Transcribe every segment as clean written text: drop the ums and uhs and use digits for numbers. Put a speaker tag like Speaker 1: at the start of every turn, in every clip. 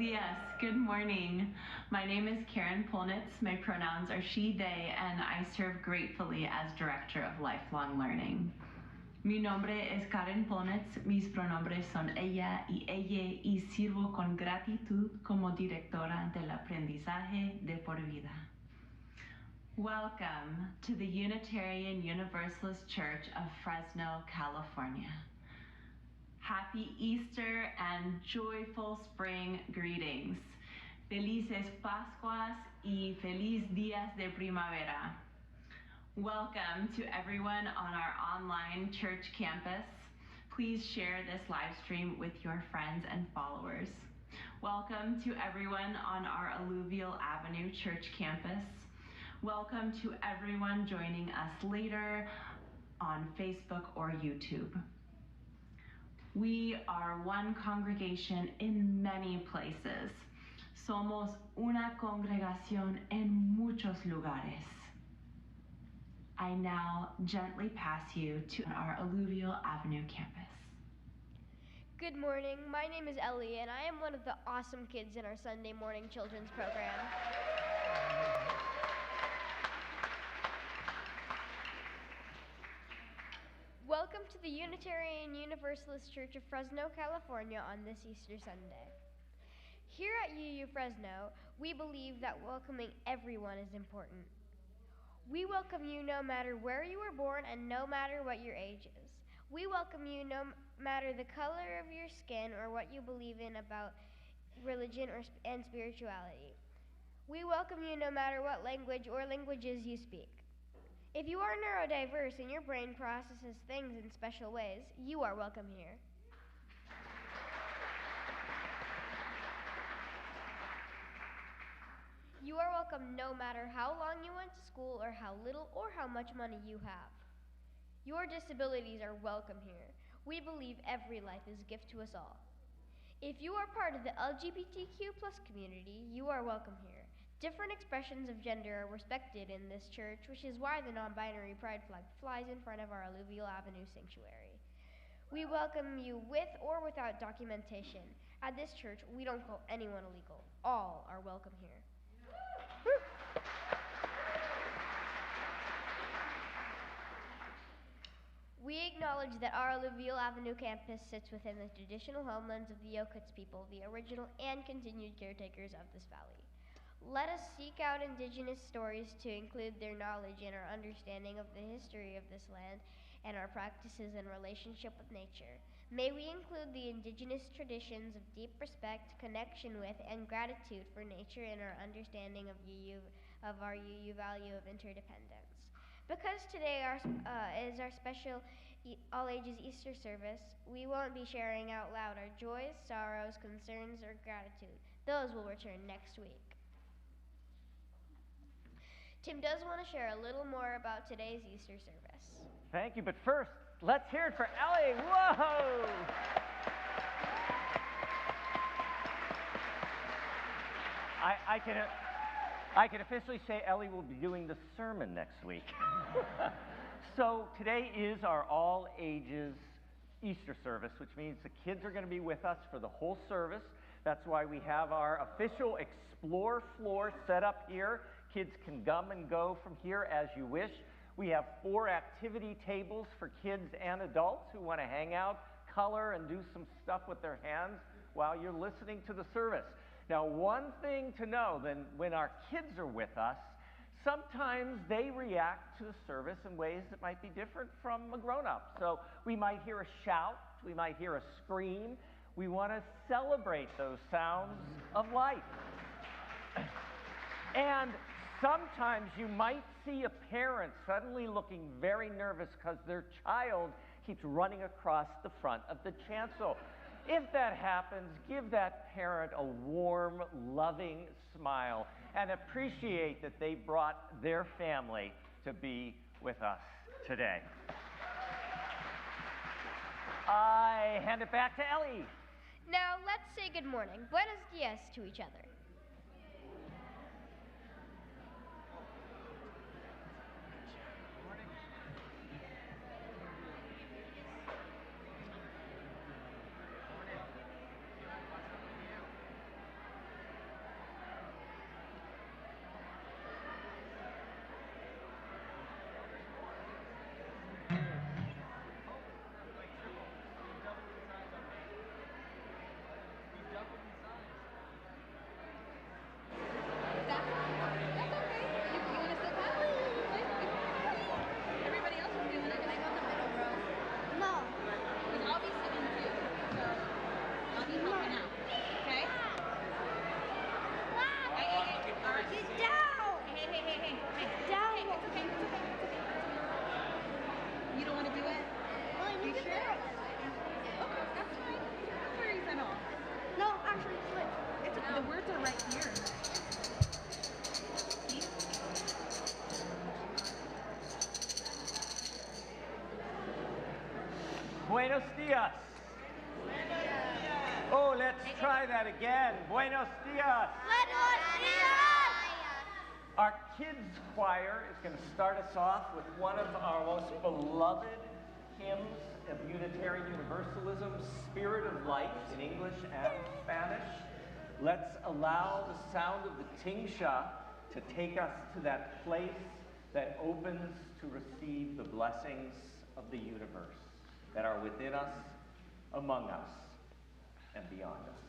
Speaker 1: dias, good morning. My name is Karen Polnitz. My pronouns are she, they, and I serve gratefully as Director of Lifelong Learning. Mi nombre es Karen Polnitz, mis pronombres son ella y ella, y sirvo con gratitud como directora del aprendizaje de por vida. Welcome to the Unitarian Universalist Church of Fresno, California. Happy Easter and joyful spring greetings. Felices Pascuas y feliz días de primavera. Welcome to everyone on our online church campus. Please share this live stream with your friends and followers. Welcome to everyone on our Alluvial Avenue church campus. Welcome to everyone joining us later on Facebook or YouTube. We are one congregation in many places. Somos una congregación en muchos lugares. I now gently pass you to our Alluvial Avenue campus.
Speaker 2: Good morning. My name is Ellie, and I am one of the awesome kids in our Sunday morning children's program. Welcome to the Unitarian Universalist Church of Fresno, California on this Easter Sunday. Here at UU Fresno, we believe that welcoming everyone is important. We welcome you no matter where you were born and no matter what your age is. We welcome you no matter the color of your skin or what you believe in about religion and spirituality. We welcome you no matter what language or languages you speak. If you are neurodiverse and your brain processes things in special ways, you are welcome here. You are welcome no matter how long you went to school or how little or how much money you have. Your disabilities are welcome here. We believe every life is a gift to us all. If you are part of the LGBTQ+ community, you are welcome here. Different expressions of gender are respected in this church, which is why the non-binary pride flag flies in front of our Alluvial Avenue sanctuary. We welcome you with or without documentation. At this church, we don't call anyone illegal. All are welcome here. We acknowledge that our Alluvial Avenue campus sits within the traditional homelands of the Yokuts people, the original and continued caretakers of this valley. Let us seek out indigenous stories to include their knowledge and our understanding of the history of this land and our practices in relationship with nature. May we include the indigenous traditions of deep respect, connection with, and gratitude for nature in our understanding of our UU value of interdependence. Because today is our special all-ages Easter service, we won't be sharing out loud our joys, sorrows, concerns, or gratitude. Those will return next week. Tim does want to share a little more about today's Easter service.
Speaker 3: Thank you, but first, let's hear it for Ellie. Whoa! I can officially say Ellie will be doing the sermon next week. So today is our all-ages Easter service, which means the kids are going to be with us for the whole service. That's why we have our official Explore floor set up here. Kids can come and go from here as you wish. We have 4 activity tables for kids and adults who want to hang out, color, and do some stuff with their hands while you're listening to the service. Now, one thing to know, then, when our kids are with us, sometimes they react to the service in ways that might be different from a grown-up. So we might hear a shout, we might hear a scream. We want to celebrate those sounds of life. And sometimes you might see a parent suddenly looking very nervous because their child keeps running across the front of the chancel. If that happens, give that parent a warm, loving smile and appreciate that they brought their family to be with us today. I hand it back to Ellie.
Speaker 2: Now let's say good morning. Buenos dias to each other.
Speaker 3: dias. Oh, let's try that again. Buenos dias.
Speaker 2: Buenos dias!
Speaker 3: Our kids choir is going to start us off with one of our most beloved hymns of Unitarian Universalism, Spirit of Light, in English and Spanish. Let's allow the sound of the tingsha to take us to that place that opens to receive the blessings of the universe that are within us, among us, and beyond us.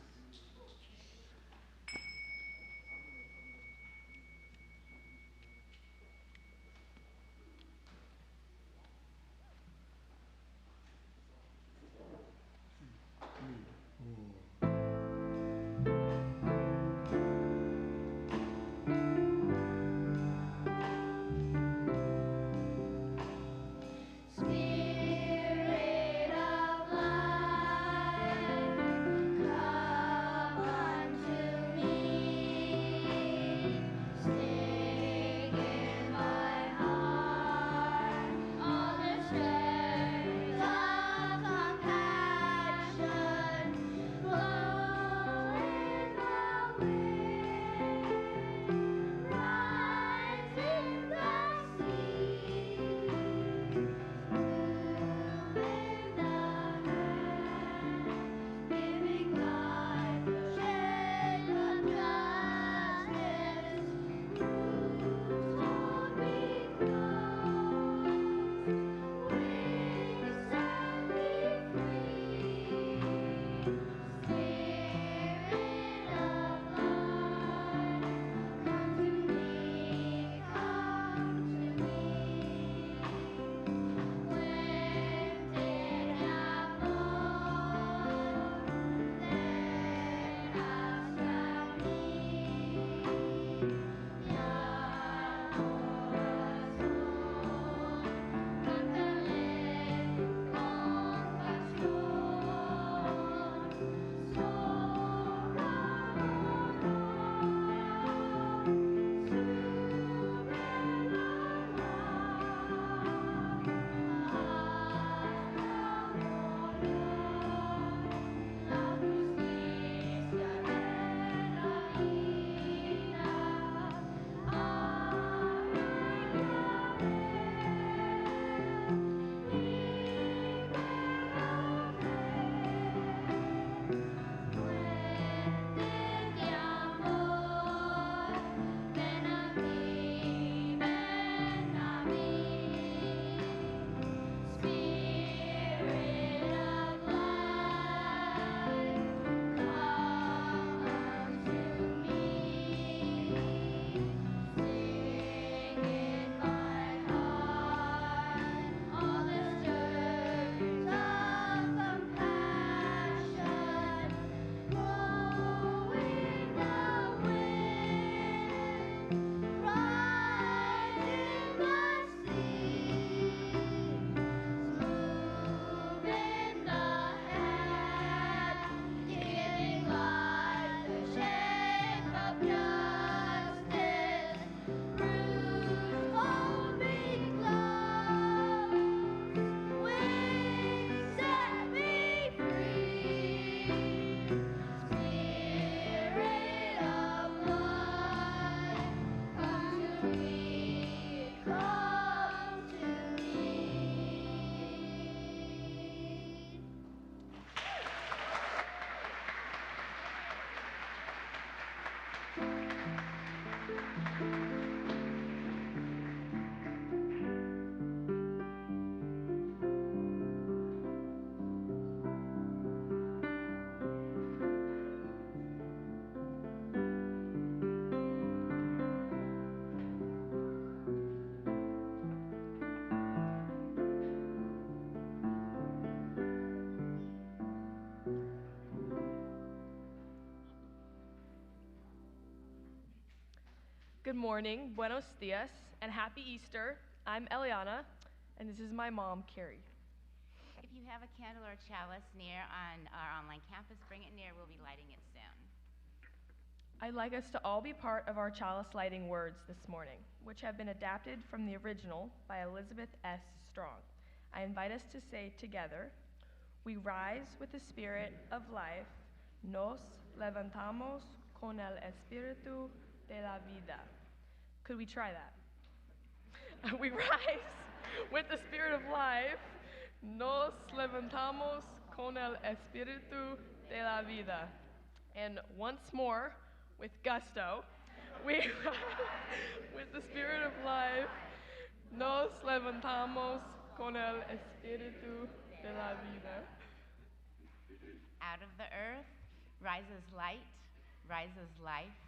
Speaker 4: Good morning, buenos dias, and happy Easter. I'm Eliana, and this is my mom, Carrie.
Speaker 5: If you have a candle or a chalice near on our online campus, bring it near. We'll be lighting it soon.
Speaker 4: I'd like us to all be part of our chalice lighting words this morning, which have been adapted from the original by Elizabeth S. Strong. I invite us to say together, We rise with the Spirit of life. Nos levantamos con el Espíritu de la vida. Could we try that? We rise with the Spirit of life. Nos levantamos con el Espíritu de la vida. And once more, with gusto, we with the Spirit of life. Nos levantamos con el Espíritu de la vida.
Speaker 5: Out of the earth rises light, rises life,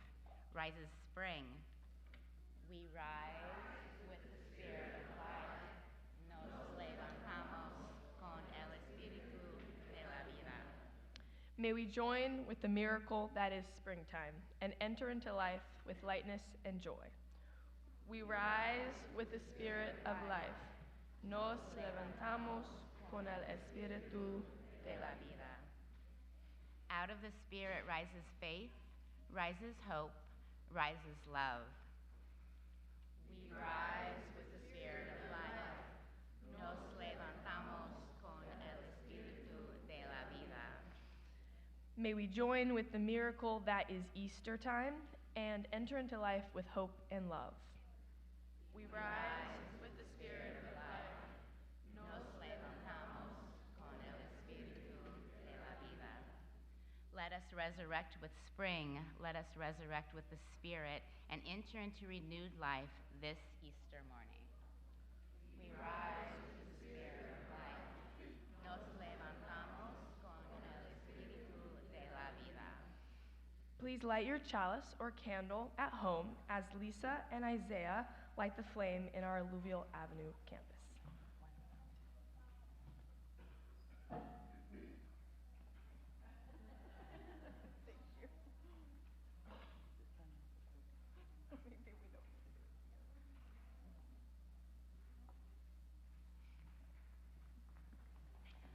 Speaker 5: rises spring. We rise with the Spirit of life. Nos levantamos con el Espíritu de la vida.
Speaker 4: May we join with the miracle that is springtime and enter into life with lightness and joy. We rise with the Spirit of life. Nos levantamos con el Espíritu de la vida.
Speaker 5: Out of the Spirit rises faith, rises hope, rises love. We rise with the Spirit of life. Nos levantamos con el Espíritu de la vida.
Speaker 4: May we join with the miracle that is Easter time and enter into life with hope and love. We rise with the Spirit of life.
Speaker 5: Nos levantamos con el Espíritu de la vida. Let us resurrect with spring. Let us resurrect with the Spirit and enter into renewed life this Easter morning. We rise with the Spirit of life. Nos levantamos con el Espíritu de la vida.
Speaker 4: Please light your chalice or candle at home as Lisa and Isaiah light the flame in our Alluvial Avenue campus.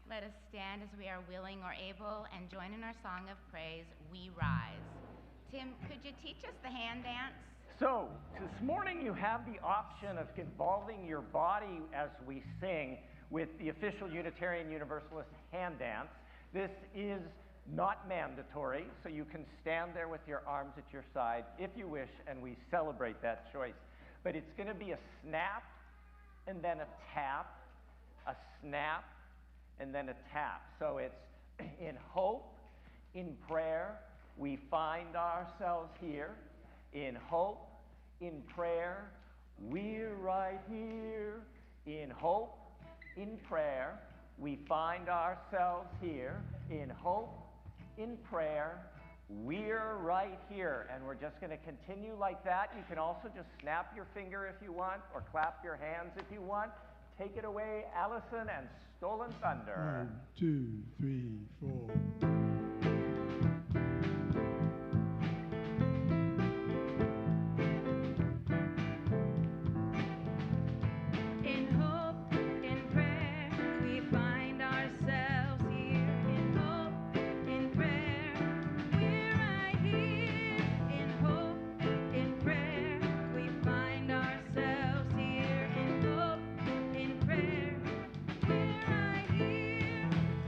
Speaker 5: Let us stand as we are willing or able and join in our song of praise, We Rise. Tim, could you teach us the hand dance?
Speaker 3: So, this morning you have the option of involving your body as we sing with the official Unitarian Universalist hand dance. This is not mandatory, so you can stand there with your arms at your side if you wish, and we celebrate that choice. But it's going to be a snap, and then a tap, a snap, and then a tap. So it's in hope, in prayer, we find ourselves here. In hope, in prayer, we're right here. In hope, in prayer, we find ourselves here. In hope, in prayer, we're right here. And we're just going to continue like that. You can also just snap your finger if you want, or clap your hands if you want. Take it away, Allison and Stolen Thunder.
Speaker 6: 1, 2, 3, 4.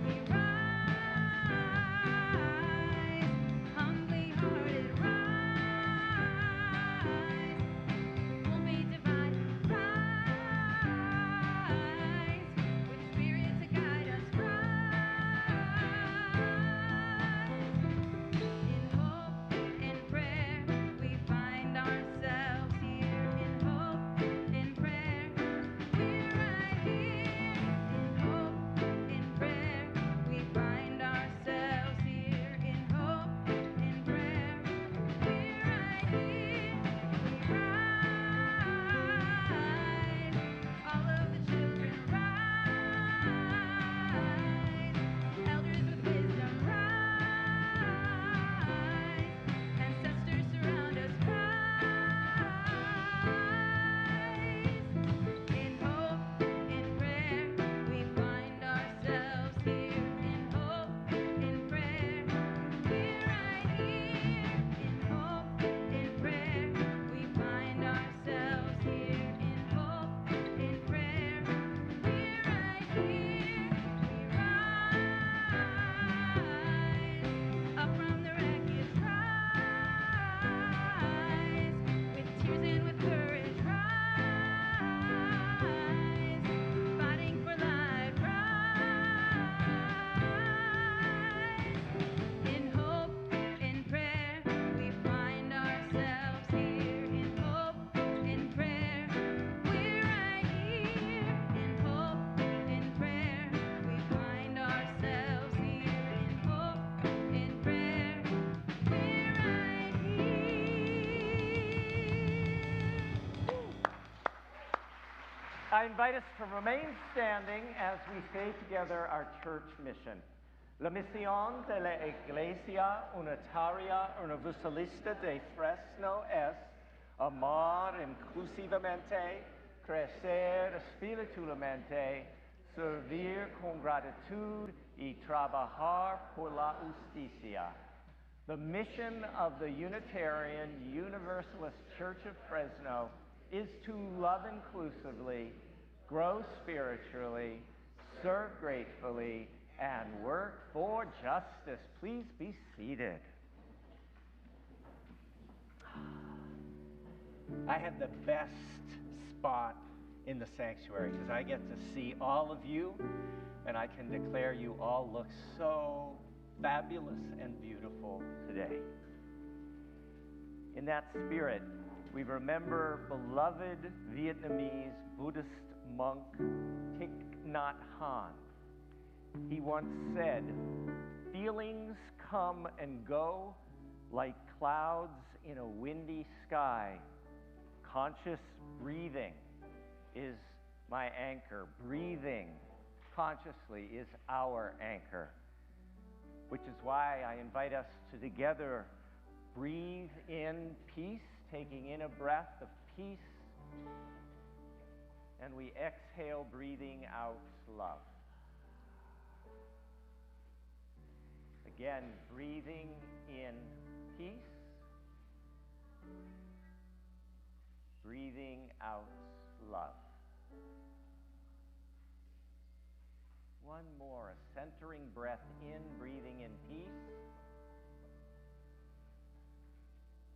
Speaker 7: We rise.
Speaker 3: I invite us to remain standing as we say together our church mission. La misión de la Iglesia Unitaria Universalista de Fresno es amar inclusivamente, crecer espiritualmente, servir con gratitud y trabajar por la justicia. The mission of the Unitarian Universalist Church of Fresno is to love inclusively, grow spiritually, serve gratefully, and work for justice. Please be seated. I have the best spot in the sanctuary because I get to see all of you, and I can declare you all look so fabulous and beautiful today. In that spirit, we remember beloved Vietnamese Buddhist monk Thich Nhat Hanh. He once said, "Feelings come and go like clouds in a windy sky. Conscious breathing is my anchor. Breathing consciously is our anchor." Which is why I invite us to together breathe in peace, taking in a breath of peace, and we exhale, breathing out love. Again, breathing in peace, breathing out love. One more, a centering breath in, breathing in peace.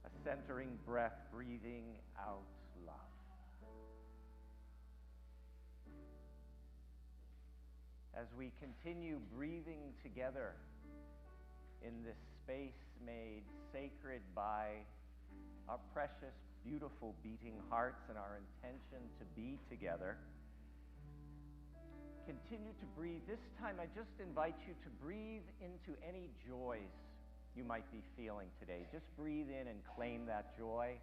Speaker 3: A centering breath, breathing out love. As we continue breathing together in this space made sacred by our precious, beautiful beating hearts and our intention to be together, continue to breathe. This time, I just invite you to breathe into any joys you might be feeling today. Just breathe in and claim that joy.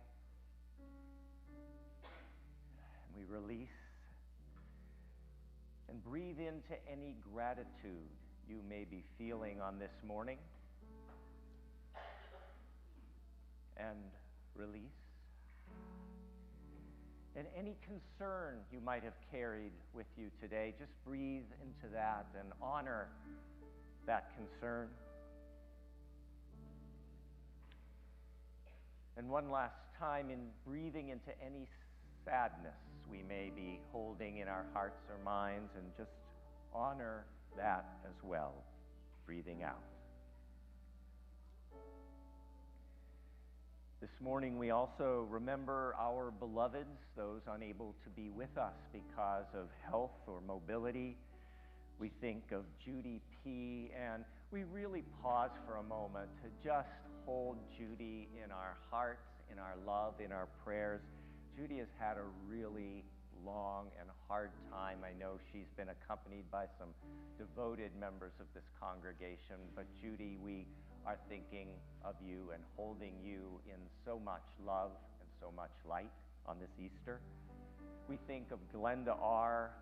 Speaker 3: And we release. And breathe into any gratitude you may be feeling on this morning. And release. And any concern you might have carried with you today, just breathe into that and honor that concern. And one last time, in breathing into any sadness we may be holding in our hearts or minds, and just honor that as well, breathing out. This morning we also remember our beloveds, those unable to be with us because of health or mobility. We think of Judy P., and we really pause for a moment to just hold Judy in our hearts, in our love, in our prayers. Judy has had a really long and hard time. I know she's been accompanied by some devoted members of this congregation, but Judy, we are thinking of you and holding you in so much love and so much light on this Easter. We think of Glenda R.,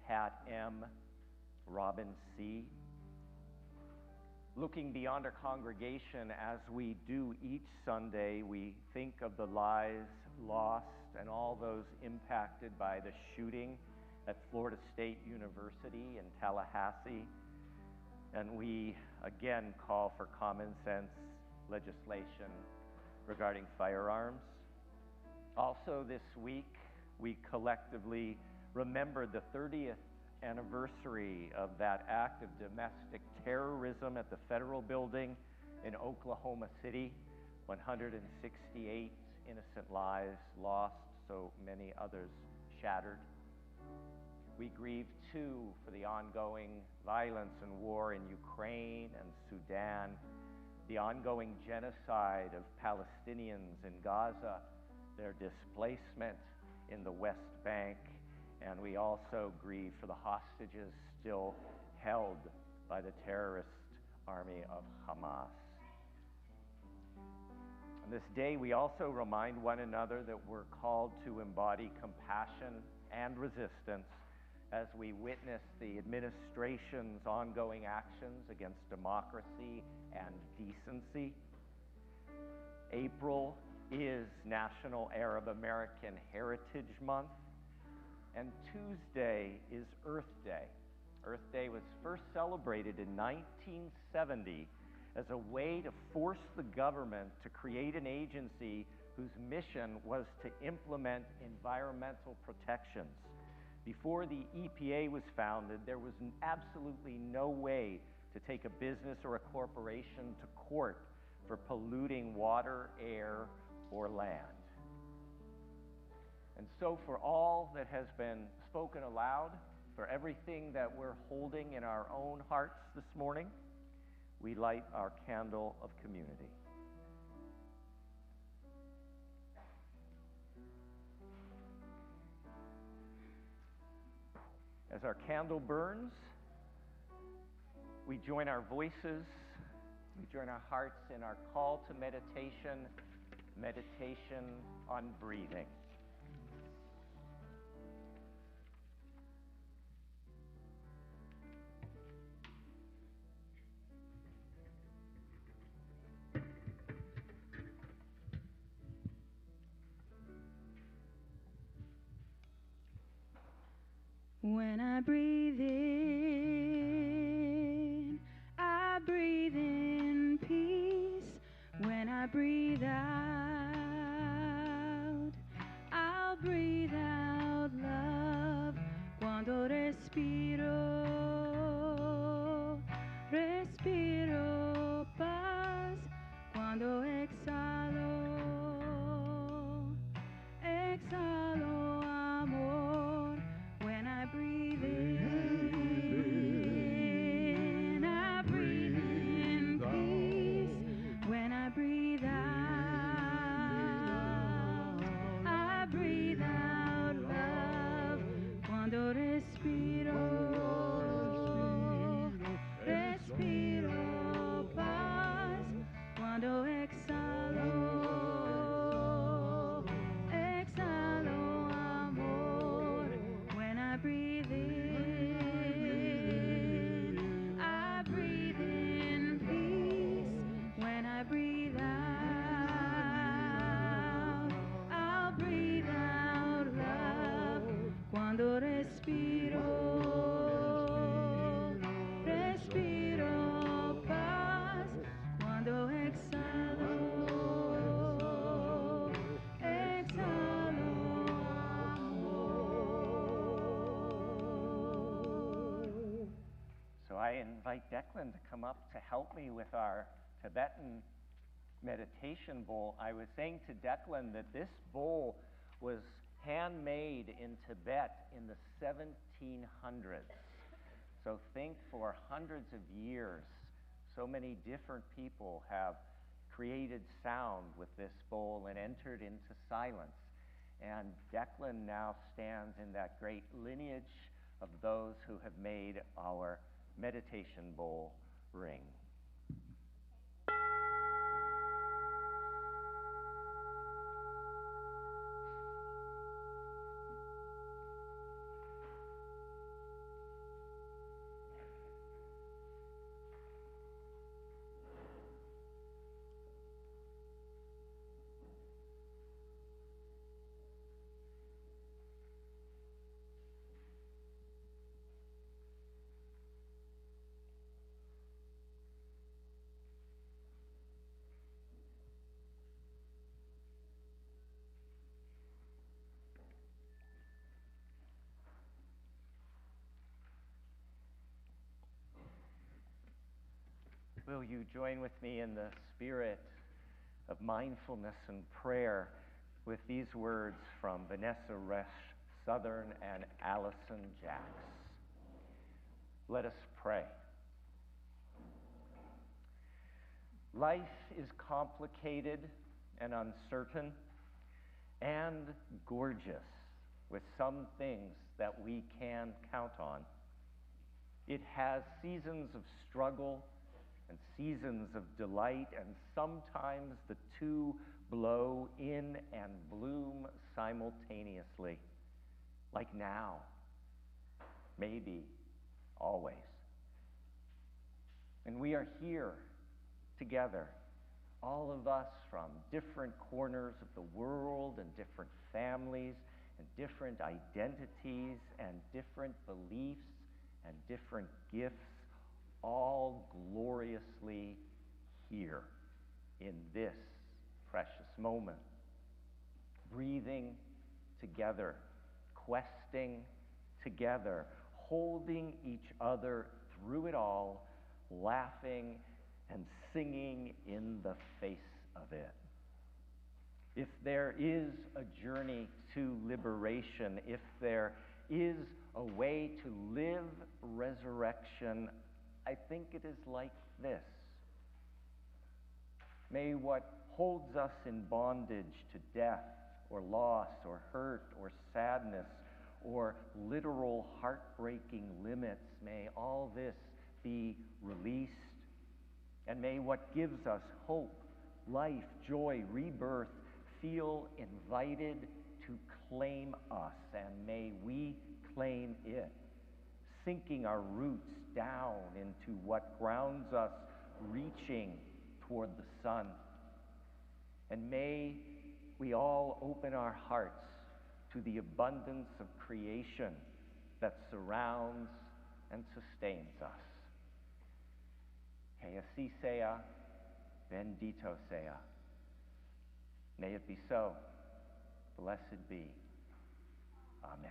Speaker 3: Pat M., Robin C. Looking beyond our congregation, as we do each Sunday, we think of the lives lost and all those impacted by the shooting at Florida State University in Tallahassee. And we again call for common sense legislation regarding firearms. Also this week, we collectively remembered the 30th anniversary of that act of domestic terrorism at the federal building in Oklahoma City, 168 innocent lives lost, so many others shattered. We grieve too for the ongoing violence and war in Ukraine and Sudan, the ongoing genocide of Palestinians in Gaza, their displacement in the West Bank, and we also grieve for the hostages still held by the terrorist army of Hamas. On this day, we also remind one another that we're called to embody compassion and resistance as we witness the administration's ongoing actions against democracy and decency. April is National Arab American Heritage Month, and Tuesday is Earth Day. Earth Day was first celebrated in 1970 as a way to force the government to create an agency whose mission was to implement environmental protections. Before the EPA was founded, there was absolutely no way to take a business or a corporation to court for polluting water, air, or land. And so for all that has been spoken aloud, for everything that we're holding in our own hearts this morning, we light our candle of community. As our candle burns, we join our voices, we join our hearts in our call to meditation, meditation on breathing.
Speaker 7: When I breathe in peace. When I breathe out, I'll breathe out love. Cuando respiro, respiro paz. Cuando exhalo, exhalo amor. When I breathe in, I breathe in peace. When I breathe out, I breathe out love. Cuando respiro, respiro paz. Cuando exhalo, exhalo amor. When I breathe in, I breathe in peace. When I breathe out, I'll breathe out love. Cuando respiro, respiro paz. Cuando exhalo, exhalo amor.
Speaker 3: So I invite Declan to come up to help me with our Tibetan meditation bowl. I was saying to Declan that this bowl was handmade in Tibet in the 1700s. So think for hundreds of years, so many different people have created sound with this bowl and entered into silence. And Declan now stands in that great lineage of those who have made our meditation bowl ring. Will you join with me in the spirit of mindfulness and prayer with these words from Vanessa Resch Southern and Allison Jacks? Let us pray. Life is complicated and uncertain and gorgeous with some things that we can count on. It has seasons of struggle and seasons of delight, and sometimes the two blow in and bloom simultaneously. like now, maybe always. And we are here together, all of us from different corners of the world and different families and different identities and different beliefs and different gifts, all gloriously here in this precious moment, breathing together, questing together, holding each other through it all, laughing and singing in the face of it. If there is a journey to liberation, if there is a way to live resurrection, I think it is like this. May what holds us in bondage to death or loss or hurt or sadness or literal heartbreaking limits, may all this be released. And may what gives us hope, life, joy, rebirth, feel invited to claim us, and may we claim it, sinking our roots down into what grounds us, reaching toward the sun. And may we all open our hearts to the abundance of creation that surrounds and sustains us. Que así sea, bendito sea. May it be so. Blessed be. Amen.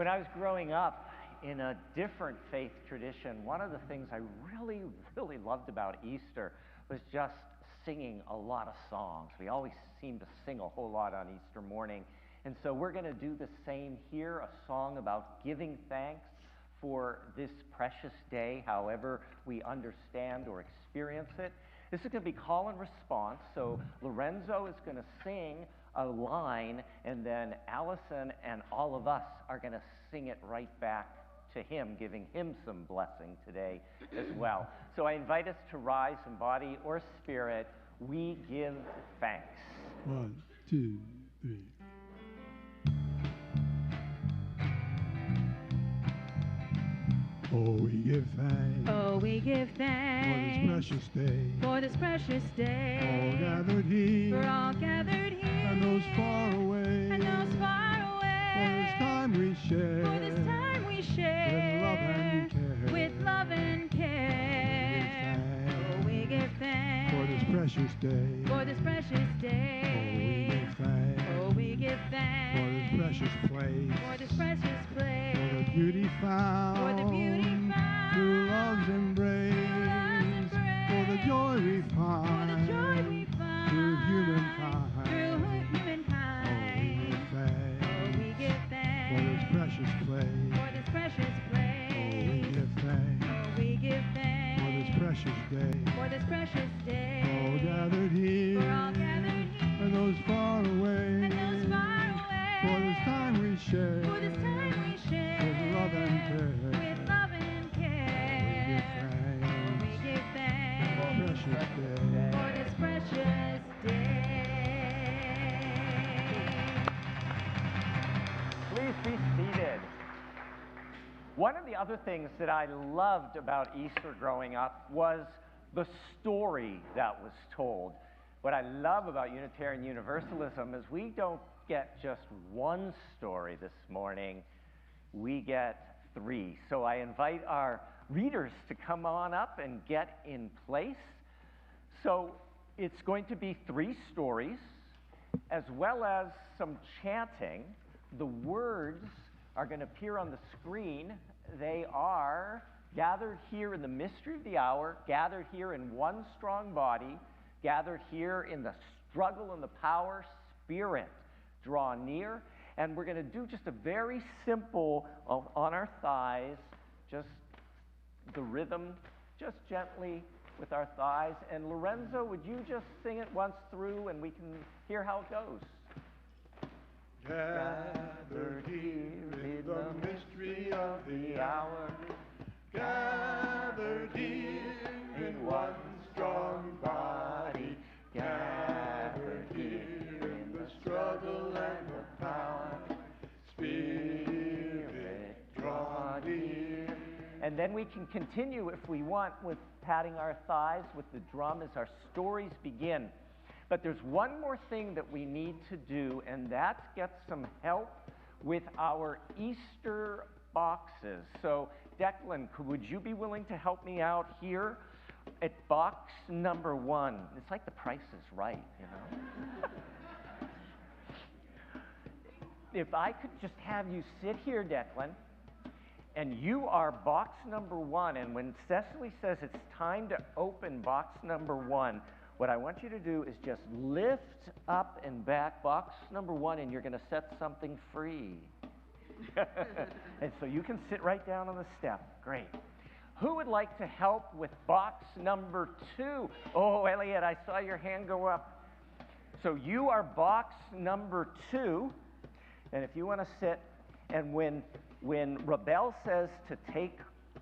Speaker 3: When I was growing up in a different faith tradition, one of the things I really, really loved about Easter was just singing a lot of songs. We always seem to sing a whole lot on Easter morning. And so we're going to do the same here, a song about giving thanks for this precious day, however we understand or experience it. This is going to be call and response. So Lorenzo is going to sing a line, and then Allison and all of us are going to sing it right back to him, giving him some blessing today as well. So I invite us to rise in body or spirit. We give thanks.
Speaker 6: 1, 2, 3. Oh, we give thanks.
Speaker 7: Oh, we give thanks
Speaker 6: For this precious day.
Speaker 7: For this precious day.
Speaker 6: All gathered here.
Speaker 7: We're all gathered here.
Speaker 6: And those far away.
Speaker 7: And those far away.
Speaker 6: For this time we share.
Speaker 7: For this time we share.
Speaker 6: With love and care.
Speaker 7: Oh, we give thanks.
Speaker 6: For this precious day.
Speaker 7: For this precious day.
Speaker 6: Oh, we give thanks.
Speaker 7: Oh, we give thanks.
Speaker 6: For this precious place.
Speaker 7: For this precious place.
Speaker 6: For the beauty found.
Speaker 7: For the beauty found.
Speaker 6: Through love's embrace. For the joy we find.
Speaker 7: For the joy we find.
Speaker 6: Through humankind.
Speaker 7: Through humankind.
Speaker 6: Oh, we give thanks.
Speaker 7: For this
Speaker 6: precious place.
Speaker 7: For this precious place.
Speaker 6: Oh, we give thanks.
Speaker 7: Oh, we give thanks.
Speaker 6: For this precious day.
Speaker 7: For this precious day.
Speaker 6: All gathered here.
Speaker 7: We're all gathered here.
Speaker 6: And those far away.
Speaker 7: And those far away.
Speaker 6: For this time we share.
Speaker 7: For this time we share.
Speaker 6: With love and care.
Speaker 7: With love and care.
Speaker 6: We give thanks.
Speaker 7: Oh, we give thanks.
Speaker 6: For this precious day.
Speaker 7: For this precious day.
Speaker 3: Please be seated. One of the other things that I loved about Easter growing up was the story that was told. What I love about Unitarian Universalism is we don't get just one story this morning, we get 3. So I invite our readers to come on up and get in place. So it's going to be 3 stories, as well as some chanting. The words are going to appear on the screen. They are gathered here in the mystery of the hour, gathered here in one strong body, gathered here in the struggle and the power spirit. Draw near. And we're going to do just a very simple, on our thighs, just the rhythm, just gently with our thighs. And Lorenzo, would you just sing it once through and we can hear how it goes?
Speaker 6: Gathered here in the mystery of the hour, gathered here in one strong body, gathered here in the struggle and the power, Spirit, draw near.
Speaker 3: And then we can continue, if we want, with patting our thighs with the drum as our stories begin. But there's one more thing that we need to do, and that's get some help with our Easter boxes. So, Declan, would you be willing to help me out here at box number 1? It's like The Price is Right, you know? If I could just have you sit here, Declan, and you are box number 1, and when Cecily says it's time to open box number 1, what I want you to do is just lift up and back box number 1, and you're going to set something free. And so you can sit right down on the step. Great. Who would like to help with box number 2? Oh, Elliot, I saw your hand go up. So you are box number 2, and if you want to sit, and when Rebel says to take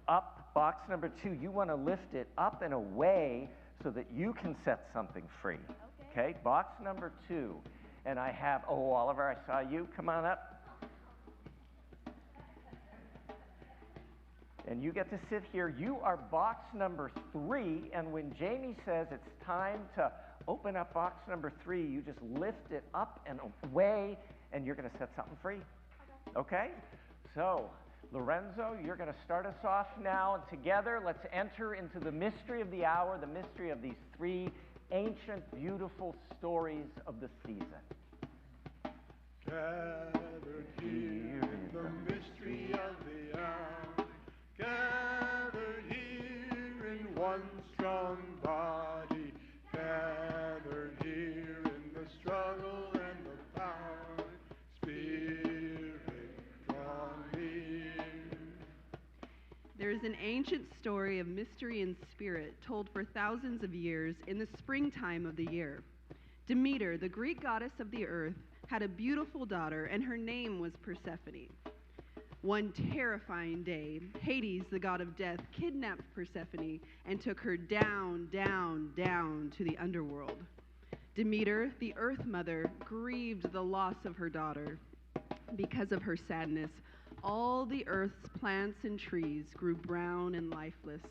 Speaker 3: up box number 2, you want to lift it up and away so that you can set something free. Okay? Box number 2. And I have, oh, Oliver, I saw you. Come on up. And you get to sit here. You are box number 3, and when Jamie says it's time to open up box number 3, you just lift it up and away, and you're going to set something free. Okay? So, Lorenzo, you're going to start us off now, and together let's enter into the mystery of the hour, the mystery of these 3 ancient, beautiful stories of the season.
Speaker 6: Gathered here in the mystery of the hour, gathered here in one strong body, gathered here in the struggle and the power, Spirit, draw near.
Speaker 8: There is an ancient story of mystery and spirit told for thousands of years in the springtime of the year. Demeter, the Greek goddess of the earth, had a beautiful daughter, and her name was Persephone. One terrifying day, Hades, the god of death, kidnapped Persephone and took her down, down, down to the underworld. Demeter, the earth mother, grieved the loss of her daughter. Because of her sadness, all the earth's plants and trees grew brown and lifeless.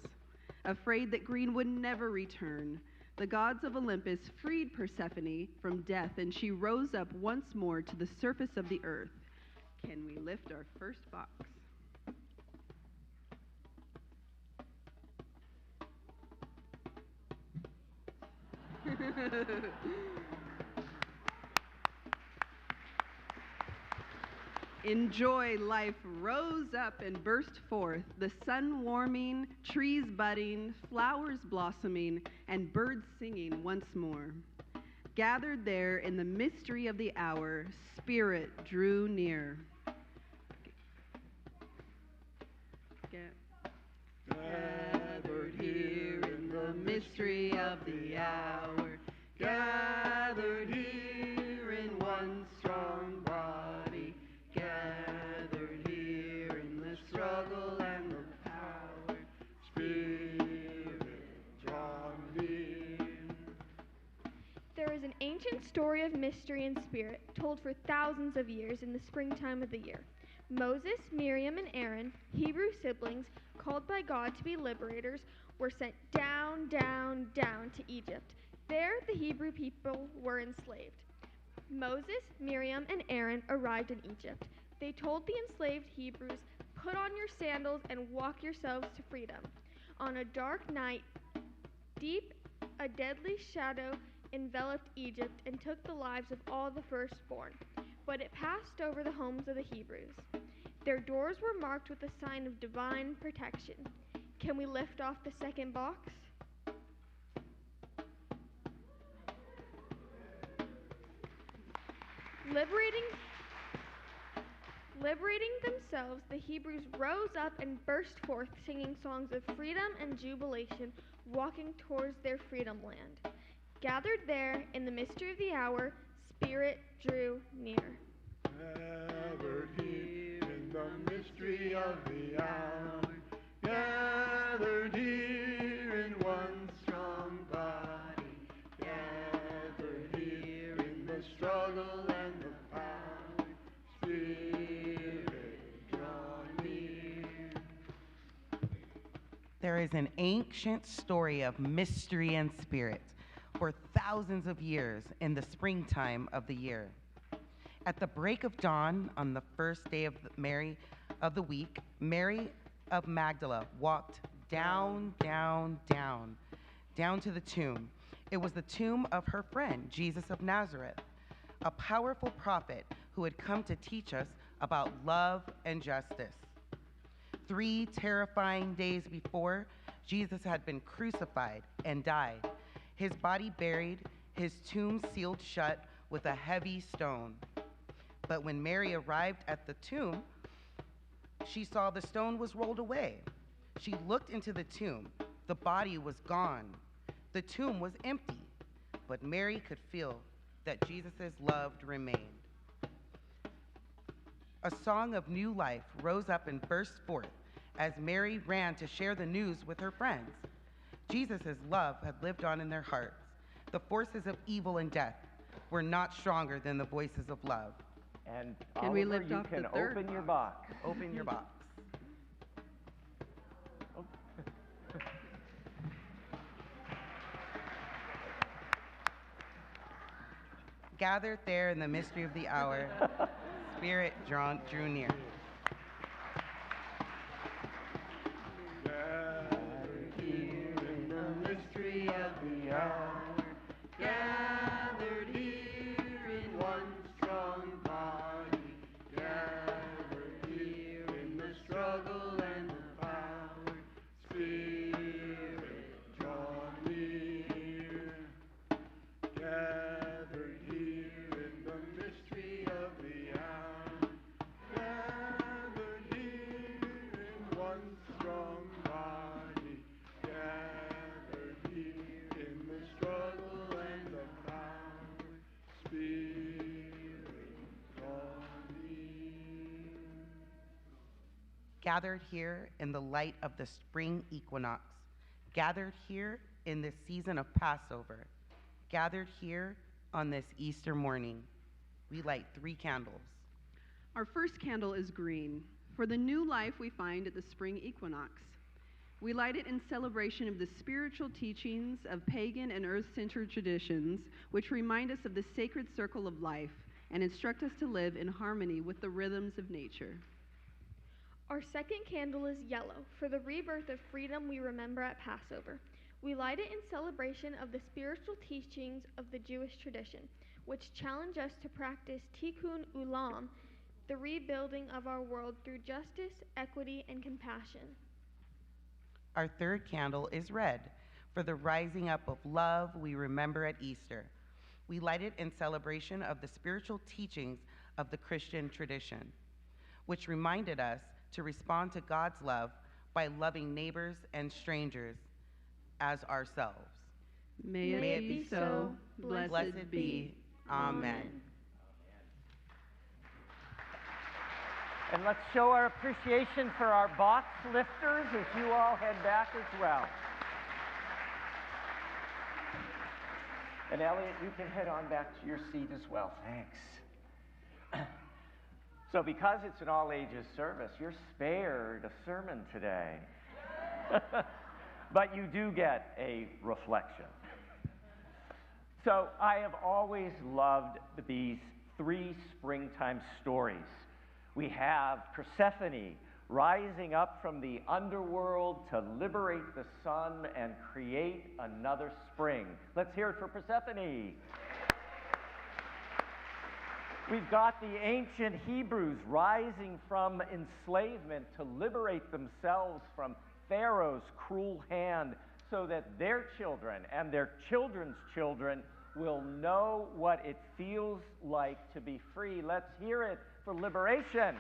Speaker 8: Afraid that green would never return, the gods of Olympus freed Persephone from death, and she rose up once more to the surface of the earth. Can we lift our first box? Enjoy life rose up and burst forth, the sun warming, trees budding, flowers blossoming, and birds singing once more. Gathered there in the mystery of the hour, Spirit drew near. Gathered here in the mystery of the hour, gathered here in one strong body, gathered here in the struggle and the power, Spirit draw near.
Speaker 9: There is an ancient story of mystery and spirit told for thousands of years in the springtime of the year. Moses, Miriam, and Aaron, Hebrew siblings, called by God to be liberators, were sent down, down, down to Egypt. There, the Hebrew people were enslaved. Moses, Miriam, and Aaron arrived in Egypt. They told the enslaved Hebrews, "Put on your sandals and walk yourselves to freedom." On a dark night, a deadly shadow enveloped Egypt and took the lives of all the firstborn. But it passed over the homes of the Hebrews. Their doors were marked with a sign of divine protection. Can we lift off the second box? Liberating themselves, the Hebrews rose up and burst forth, singing songs of freedom and jubilation, walking towards their freedom land. Gathered there in the mystery of the hour, Spirit drew near.
Speaker 6: Gathered here in the mystery of the hour, gathered here in one strong body, gathered here in the struggle and the power, Spirit draw near.
Speaker 10: There is an ancient story of mystery and spirit for thousands of years in the springtime of the year. At the break of dawn on the first day of the week, Mary of Magdala walked down to the tomb. It was the tomb of her friend, Jesus of Nazareth, a powerful prophet who had come to teach us about love and justice. 3 terrifying days before, Jesus had been crucified and died, his body buried, his tomb sealed shut with a heavy stone. But when Mary arrived at the tomb, she saw the stone was rolled away. She looked into the tomb. The body was gone. The tomb was empty. But Mary could feel that Jesus' love remained. A song of new life rose up and burst forth as Mary ran to share the news with her friends. Jesus' love had lived on in their hearts. The forces of evil and death were not stronger than the voices of love.
Speaker 3: And
Speaker 8: Can
Speaker 3: Oliver,
Speaker 8: we lift
Speaker 3: you
Speaker 8: off
Speaker 3: can
Speaker 8: the third
Speaker 3: open your box.
Speaker 10: Open your box. Gathered there in the mystery of the hour, Spirit drew near.
Speaker 6: Gathered here in the mystery of the hour, gathered here in one strong body, gathered here in the struggle and the power, Spirit draw near. Gathered here in the mystery of the hour, gathered here in one strong body, gathered here in the struggle and the power, Spirit draw near.
Speaker 10: Gathered here in the light of the spring equinox, gathered here in this season of Passover, gathered here On this Easter morning, we light 3 candles.
Speaker 8: Our first candle is green, for the new life we find at the spring equinox. We light it in celebration of the spiritual teachings of pagan and earth-centered traditions, which remind us of the sacred circle of life and instruct us to live in harmony with the rhythms of nature.
Speaker 9: Our second candle is yellow, for the rebirth of freedom we remember at Passover. We light it in celebration of the spiritual teachings of the Jewish tradition, which challenge us to practice tikkun ulam, the rebuilding of our world through justice, equity, and compassion.
Speaker 10: Our third candle is red, for the rising up of love we remember at Easter. We light it in celebration of the spiritual teachings of the Christian tradition, which reminded us to respond to God's love by loving neighbors and strangers as ourselves.
Speaker 8: May it be so. Blessed be. Amen.
Speaker 3: And let's show our appreciation for our box lifters as you all head back as well. And Elliot, you can head on back to your seat as well. Thanks. So because it's an all-ages service, you're spared a sermon today. But you do get a reflection. So I have always loved these 3 springtime stories. We have Persephone rising up from the underworld to liberate the sun and create another spring. Let's hear it for Persephone. We've got the ancient Hebrews rising from enslavement to liberate themselves from Pharaoh's cruel hand so that their children and their children's children will know what it feels like to be free. Let's hear it for liberation.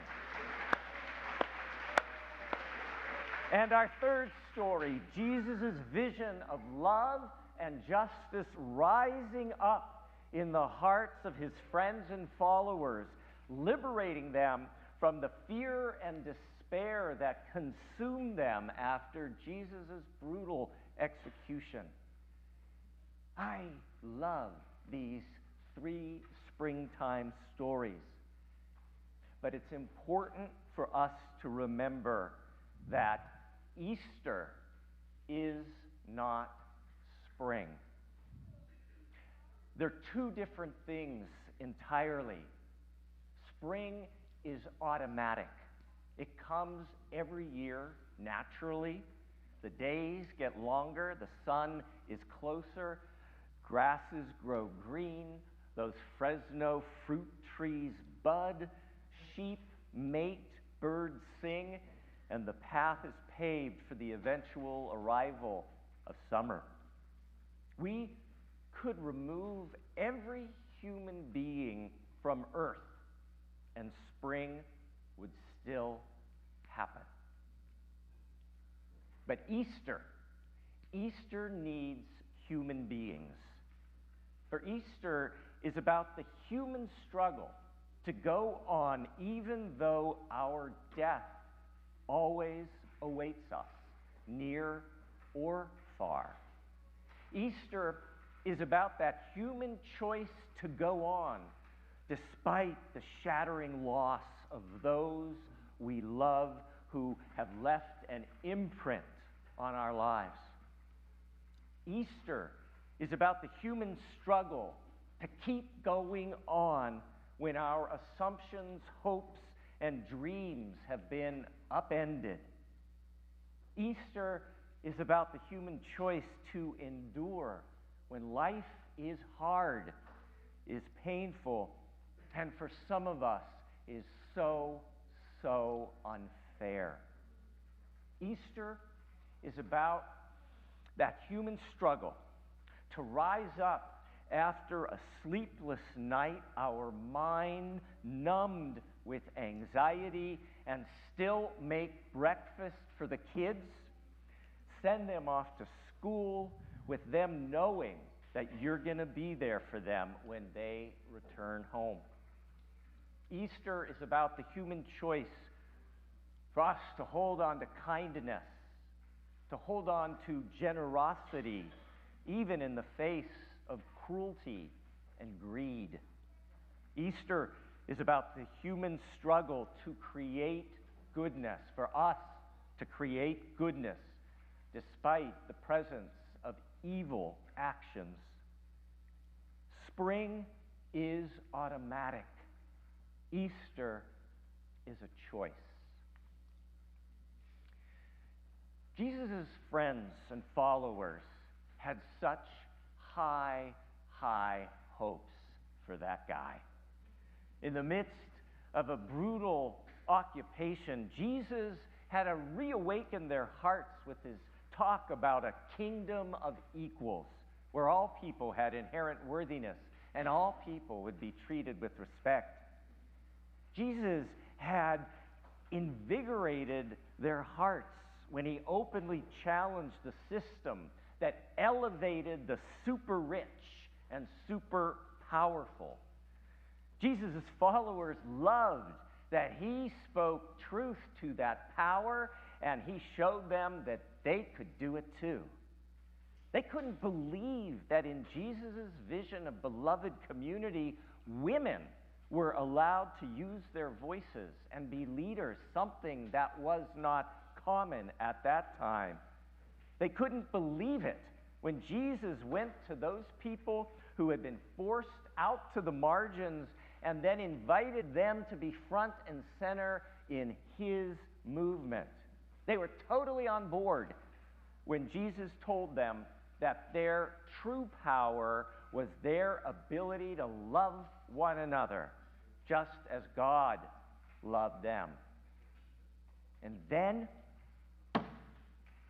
Speaker 3: And our third story, Jesus' vision of love and justice rising up in the hearts of his friends and followers, liberating them from the fear and despair that consumed them after Jesus' brutal execution. I love these 3 springtime stories. But it's important for us to remember that Easter is not spring. They're 2 different things entirely. Spring is automatic. It comes every year naturally. The days get longer, the sun is closer, grasses grow green, those Fresno fruit trees bud, sheep mate, birds sing, and the path is paved for the eventual arrival of summer. We could remove every human being from Earth, and spring would still happen. But Easter needs human beings. For Easter is about the human struggle to go on even though our death always awaits us, near or far. Easter is about that human choice to go on despite the shattering loss of those we love who have left an imprint on our lives. Easter is about the human struggle to keep going on when our assumptions, hopes, and dreams have been upended. Easter is about the human choice to endure when life is hard, is painful, and for some of us is so unfair. Easter is about that human struggle to rise up after a sleepless night, our mind numbed with anxiety, and still make breakfast for the kids, send them off to school with them knowing that you're going to be there for them when they return home. Easter is about the human choice for us to hold on to kindness, to hold on to generosity, even in the face of cruelty and greed. Easter is about the human struggle to create goodness, for us to create goodness despite the presence of evil actions. Spring is automatic. Easter is a choice. Jesus' friends and followers had such high hopes for that guy. In the midst of a brutal occupation, Jesus had to reawaken their hearts with his talk about a kingdom of equals, where all people had inherent worthiness and all people would be treated with respect. Jesus had invigorated their hearts when he openly challenged the system that elevated the super rich and super powerful. Jesus' followers loved that he spoke truth to that power, and he showed them that they could do it too. They couldn't believe that in Jesus' vision of beloved community, women were allowed to use their voices and be leaders, something that was not common at that time. They couldn't believe it when Jesus went to those people who had been forced out to the margins and then invited them to be front and center in his movement. They were totally on board when Jesus told them that their true power was their ability to love one another, just as God loved them. And then,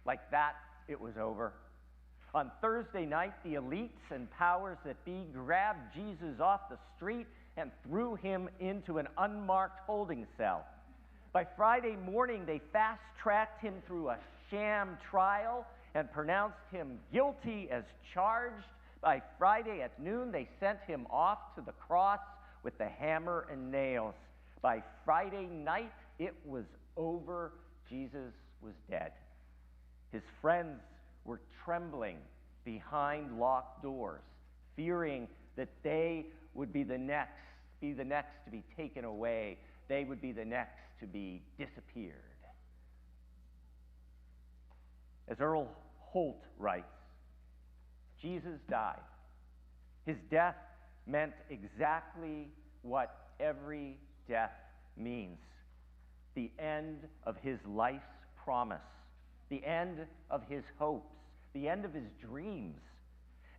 Speaker 3: like that, it was over. On Thursday night, the elites and powers that be grabbed Jesus off the street and threw him into an unmarked holding cell. By Friday morning, they fast-tracked him through a sham trial and pronounced him guilty as charged. By Friday at noon, they sent him off to the cross with the hammer and nails. By Friday night, it was over. Jesus was dead. His friends were trembling behind locked doors, fearing that they would be the next to be taken away. They would be the next to be disappeared. As Earl Holt writes, Jesus died. His death meant exactly what every death means: the end of his life's promise, the end of his hopes, the end of his dreams,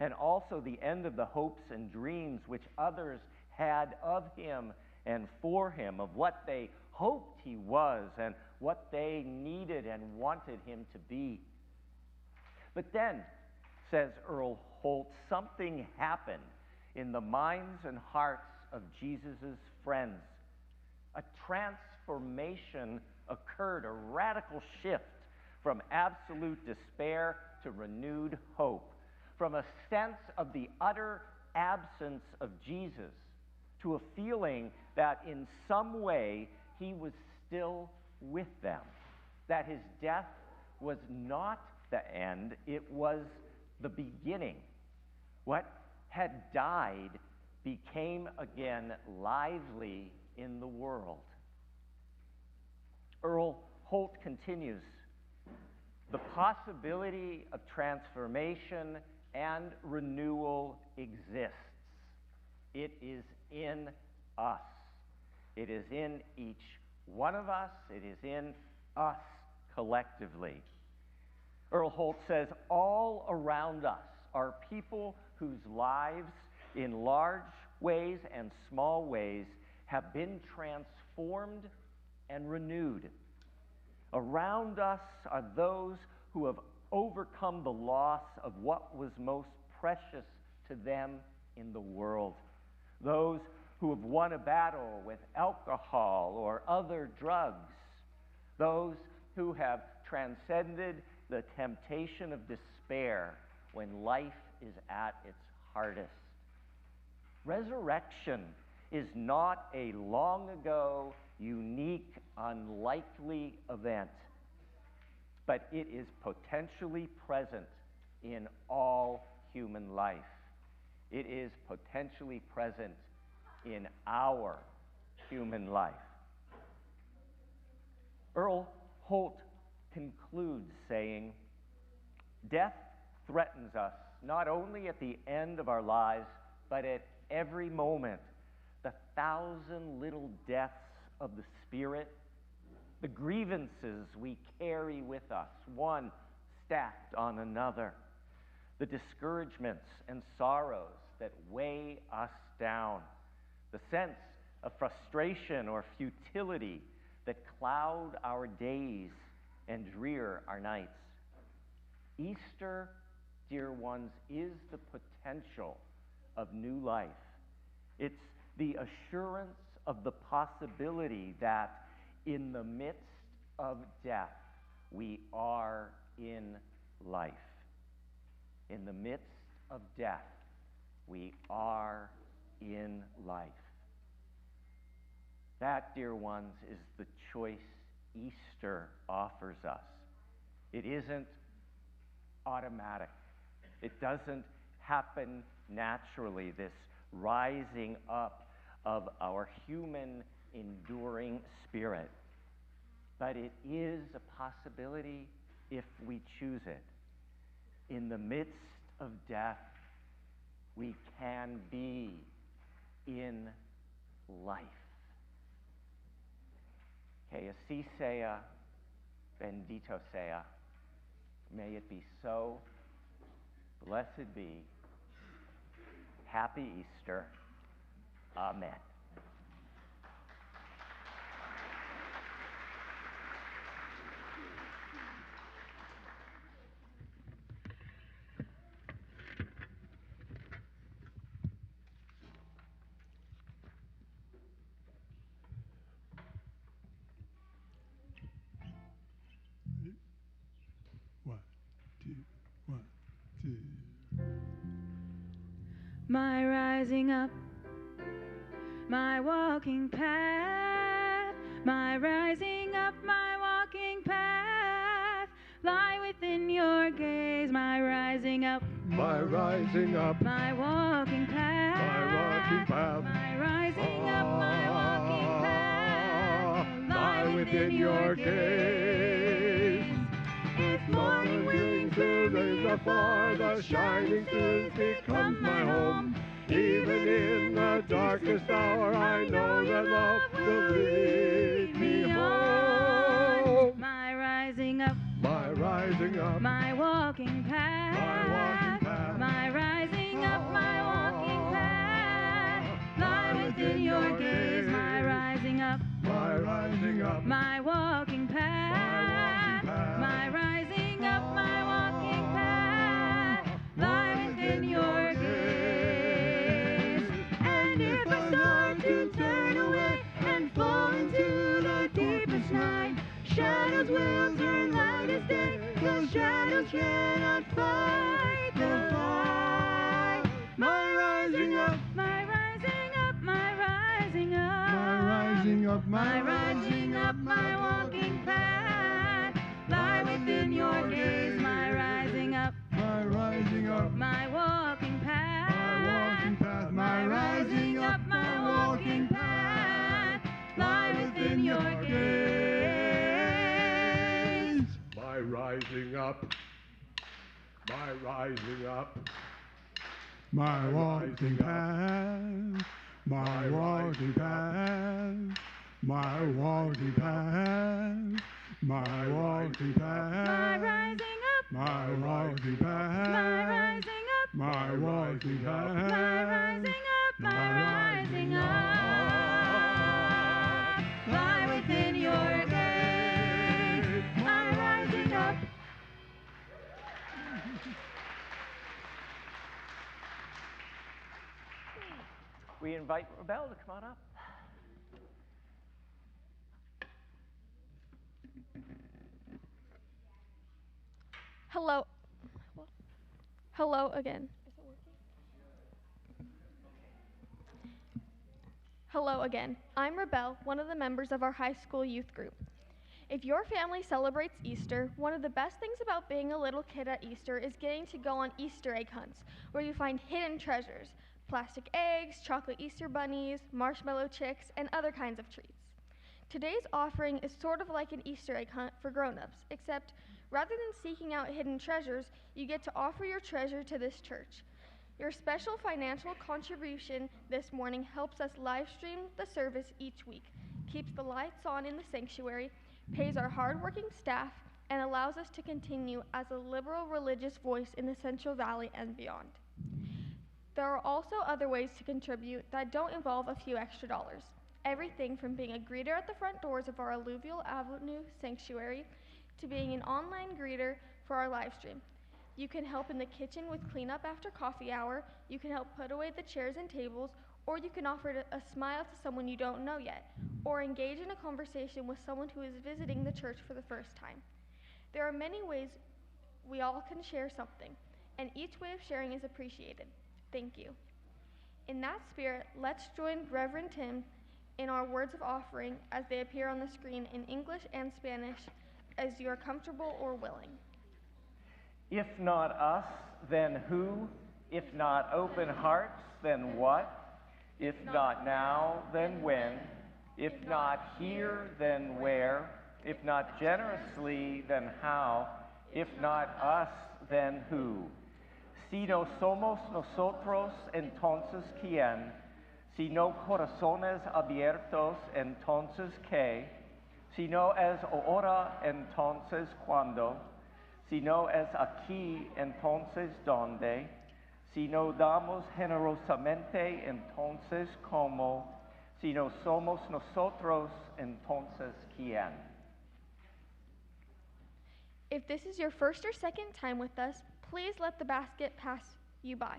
Speaker 3: and also the end of the hopes and dreams which others had of him and for him, of what they hoped he was and what they needed and wanted him to be. But then, says Earl Holt, something happened in the minds and hearts of Jesus' friends. A transformation occurred, a radical shift from absolute despair to renewed hope, from a sense of the utter absence of Jesus to a feeling that in some way he was still with them, that his death was not the end, it was the beginning. What had died became again lively in the world. Earl Holt continues, the possibility of transformation and renewal exists. It is in us. It is in each one of us. It is in us collectively. Earl Holt says, all around us are people whose lives, in large ways and small ways, have been transformed and renewed. Around us are those who have overcome the loss of what was most precious to them in the world. Those who have won a battle with alcohol or other drugs. Those who have transcended the temptation of despair when life is at its hardest. Resurrection is not a long ago, unique, unlikely event, but it is potentially present in all human life. It is potentially present in our human life. Earl Holt concludes saying, "Death threatens us not only at the end of our lives, but at every moment. The 1,000 little deaths of the spirit, the grievances we carry with us, one stacked on another, the discouragements and sorrows that weigh us down, the sense of frustration or futility that cloud our days and drear our nights. Easter, dear ones, is the potential of new life. It's the assurance of the possibility that in the midst of death, we are in life. In the midst of death, we are in life. That, dear ones, is the choice Easter offers us. It isn't automatic. It doesn't happen naturally, this rising up of our human enduring spirit. But it is a possibility if we choose it. In the midst of death, we can be in life. Que así sea, bendito sea. May it be so. Blessed be. Happy Easter. Amen.
Speaker 6: One, two.
Speaker 7: My rising up, my walking path, my rising up, my walking path, lie within your gaze, my rising up,
Speaker 6: My rising up,
Speaker 7: my walking path,
Speaker 6: my walking path,
Speaker 7: my rising up, my walking path,
Speaker 6: lie within your gaze.
Speaker 7: If
Speaker 6: Morning wings to raise afar, the shining sun becomes my home. Even in the darkest hour, I know that love will lead me home.
Speaker 7: my rising up,
Speaker 6: My rising up,
Speaker 7: my walking path,
Speaker 6: my walking path,
Speaker 7: my rising up, my walking path, lie within your gaze, my rising up,
Speaker 6: my rising up,
Speaker 7: my walking path, my rising up, my walking path, lie within your gaze. And if I start to turn away and fall into the deepest night, shadows will turn light as day, 'cause shadows cannot fight the fight. My rising up, my rising up, my rising up,
Speaker 6: my rising up,
Speaker 7: my rising up, my walking path, lie within your gaze, my rising up,
Speaker 6: my rising up,
Speaker 7: my walking path,
Speaker 6: my walking path,
Speaker 7: my rising up, my walking path, lie within your gaze.
Speaker 6: my rising up, my rising up, my walking path, my walking path, my walking path, my walking
Speaker 7: My
Speaker 6: path,
Speaker 7: rising up,
Speaker 6: my walking
Speaker 7: my
Speaker 6: path,
Speaker 7: rising up,
Speaker 6: my walking
Speaker 7: my
Speaker 6: path,
Speaker 7: rising up, my rising up, lie within your gaze, my rising up.
Speaker 3: We invite Rebel to come on up.
Speaker 9: Hello. Hello again. Hello again. I'm Rebel, one of the members of our high school youth group. If your family celebrates Easter, one of the best things about being a little kid at Easter is getting to go on Easter egg hunts, where you find hidden treasures, plastic eggs, chocolate Easter bunnies, marshmallow chicks, and other kinds of treats. Today's offering is sort of like an Easter egg hunt for grown-ups, except rather than seeking out hidden treasures, you get to offer your treasure to this church. Your special financial contribution this morning helps us live stream the service each week, keeps the lights on in the sanctuary, pays our hardworking staff, and allows us to continue as a liberal religious voice in the Central Valley and beyond. There are also other ways to contribute that don't involve a few extra dollars. Everything from being a greeter at the front doors of our Alluvial Ave sanctuary to being an online greeter for our live stream. You can help in the kitchen with cleanup after coffee hour, you can help put away the chairs and tables, or you can offer a smile to someone you don't know yet, or engage in a conversation with someone who is visiting the church for the first time. There are many ways we all can share something, and each way of sharing is appreciated. Thank you. In that spirit, let's join Reverend Tim in our words of offering as they appear on the screen in English and Spanish as you are comfortable or willing.
Speaker 3: If not us, then who? If not open hearts, then what? If not now, then when? If not here, then where? If not generously, then how? If not us, then who? Si no somos nosotros, entonces quién? Si no corazones abiertos, entonces qué? Si no es ahora, entonces cuándo? Si no es aquí, entonces dónde? Si no damos generosamente, entonces cómo? Si no somos nosotros, entonces quién?
Speaker 9: If this is your first or second time with us, please let the basket pass you by.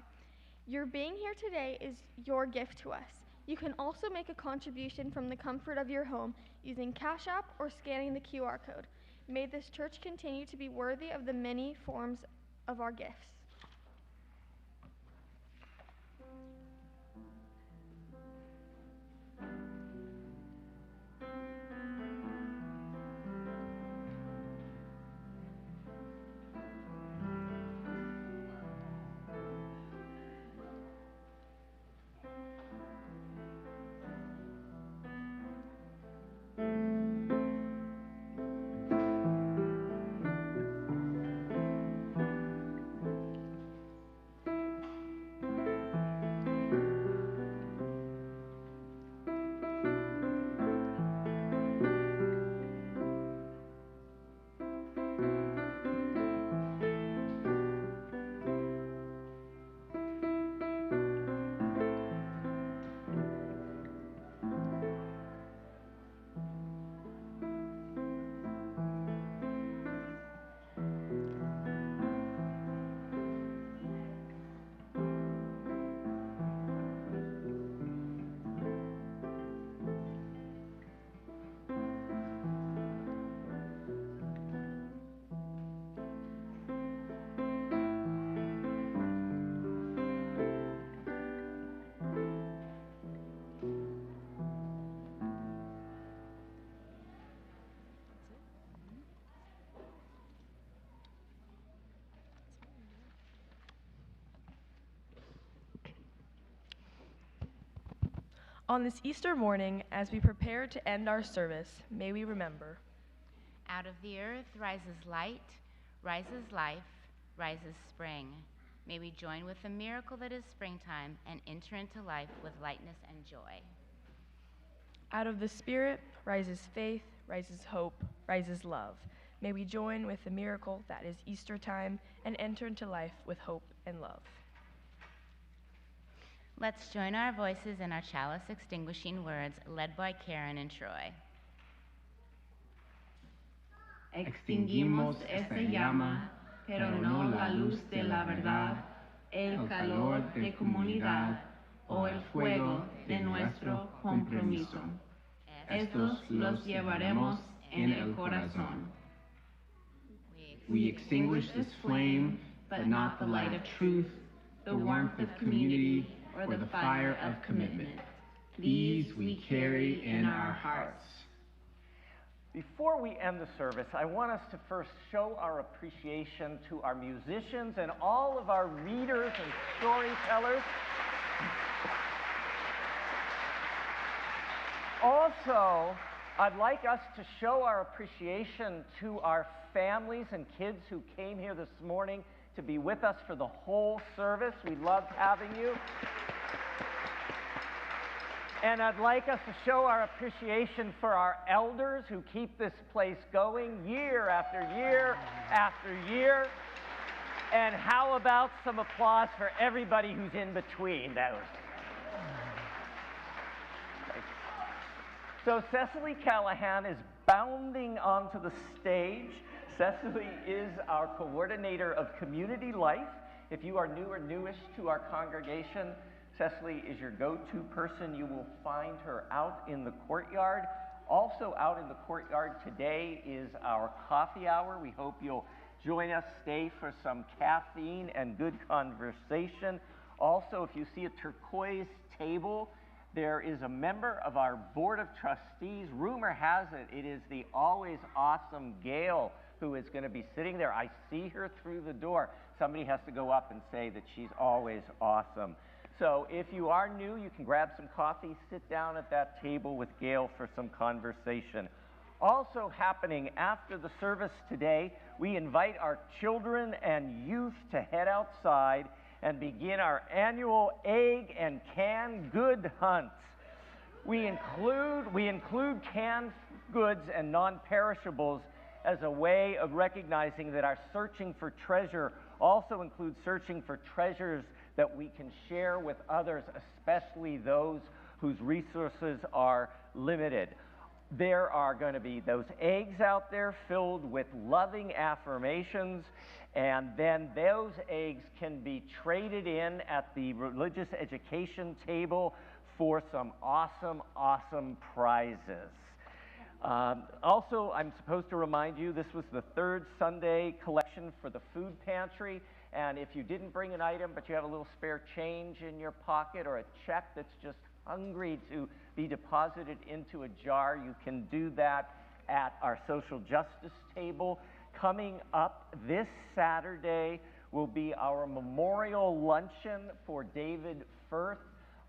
Speaker 9: Your being here today is your gift to us. You can also make a contribution from the comfort of your home using Cash App or scanning the QR code. May this church continue to be worthy of the many forms of our gifts.
Speaker 4: On this Easter morning, as we prepare to end our service, may we remember.
Speaker 5: Out of the earth rises light, rises life, rises spring. May we join with the miracle that is springtime and enter into life with lightness and joy.
Speaker 4: Out of the Spirit rises faith, rises hope, rises love. May we join with the miracle that is Easter time and enter into life with hope and love.
Speaker 5: Let's join our voices in our chalice extinguishing words led by Karen and Troy.
Speaker 1: Extinguimos esta llama, pero no la luz de la verdad, el calor de comunidad o el fuego de nuestro compromiso. Estos los llevaremos en el corazón.
Speaker 11: We extinguish this flame, but not the light of truth, the warmth of community, or the fire of commitment. These we carry in our hearts.
Speaker 3: Before we end the service, I want us to first show our appreciation to our musicians and all of our readers and storytellers. Also, I'd like us to show our appreciation to our families and kids who came here this morning to be with us for the whole service. We loved having you. And I'd like us to show our appreciation for our elders who keep this place going year after year after year. And how about some applause for everybody who's in between those? So Cecily Callahan is bounding onto the stage. Cecily is our coordinator of community life. If you are new or newish to our congregation, Cecily is your go-to person. You will find her out in the courtyard. Also out in the courtyard today is our coffee hour. We hope you'll join us, stay for some caffeine and good conversation. Also, if you see a turquoise table, there is a member of our Board of Trustees. Rumor has it, it is the always awesome Gail who is going to be sitting there. I see her through the door. Somebody has to go up and say that she's always awesome. So if you are new, you can grab some coffee, sit down at that table with Gail for some conversation. Also happening after the service today, we invite our children and youth to head outside and begin our annual egg and canned good hunts. We include canned goods and non-perishables as a way of recognizing that our searching for treasure also includes searching for treasures that we can share with others, especially those whose resources are limited. There are going to be those eggs out there filled with loving affirmations, and then those eggs can be traded in at the religious education table for some awesome, awesome prizes. Also, I'm supposed to remind you, this was the third Sunday collection for the food pantry. And if you didn't bring an item, but you have a little spare change in your pocket or a check that's just hungry to be deposited into a jar, you can do that at our social justice table. Coming up this Saturday will be our memorial luncheon for David Firth,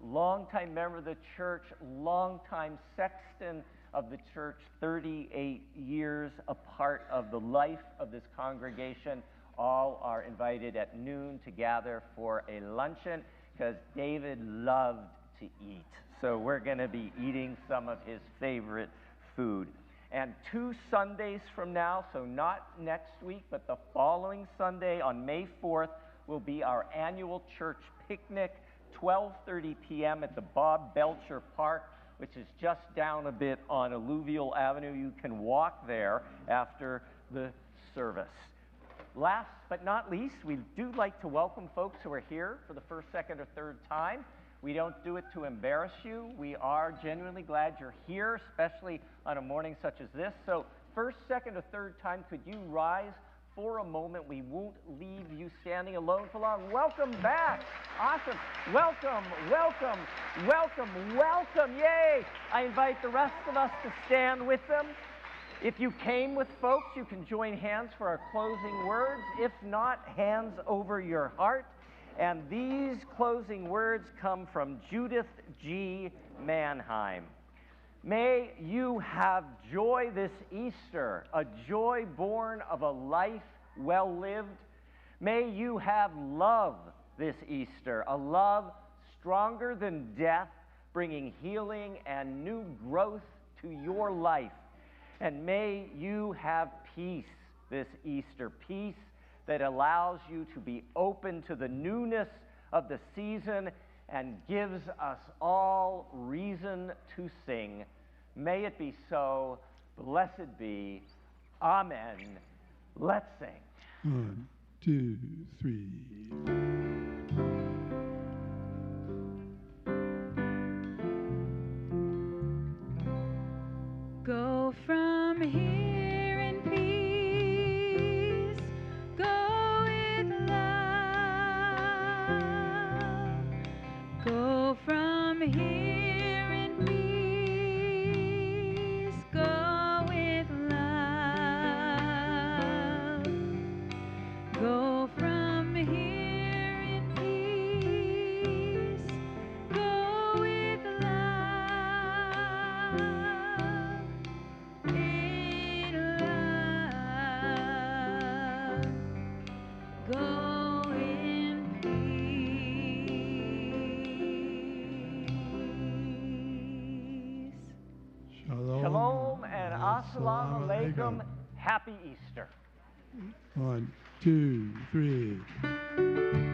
Speaker 3: longtime member of the church, longtime sexton of the church, 38 years a part of the life of this congregation. All are invited at noon to gather for a luncheon because David loved to eat. So we're going to be eating some of his favorite food. And 2 Sundays from now, so not next week, but the following Sunday on May 4th, will be our annual church picnic, 12:30 p.m. at the Bob Belcher Park, which is just down a bit on Alluvial Avenue. You can walk there after the service. Last but not least, we do like to welcome folks who are here for the first, second, or third time. We don't do it to embarrass you. We are genuinely glad you're here, especially on a morning such as this. So first, second, or third time, could you rise for a moment? We won't leave you standing alone for long. Welcome back. Awesome. Welcome, welcome, welcome, welcome. Yay. I invite the rest of us to stand with them. If you came with folks, you can join hands for our closing words. If not, hands over your heart. And these closing words come from Judith G. Mannheim. May you have joy this Easter, a joy born of a life well lived. May you have love this Easter, a love stronger than death, bringing healing and new growth to your life. And may you have peace this Easter, peace that allows you to be open to the newness of the season and gives us all reason to sing. May it be so. Blessed be. Amen. Let's sing.
Speaker 6: 1, 2, 3.
Speaker 7: Go from here in peace, go with love. Go from here in peace, go with
Speaker 3: Welcome. Happy Easter.
Speaker 6: 1, 2, 3.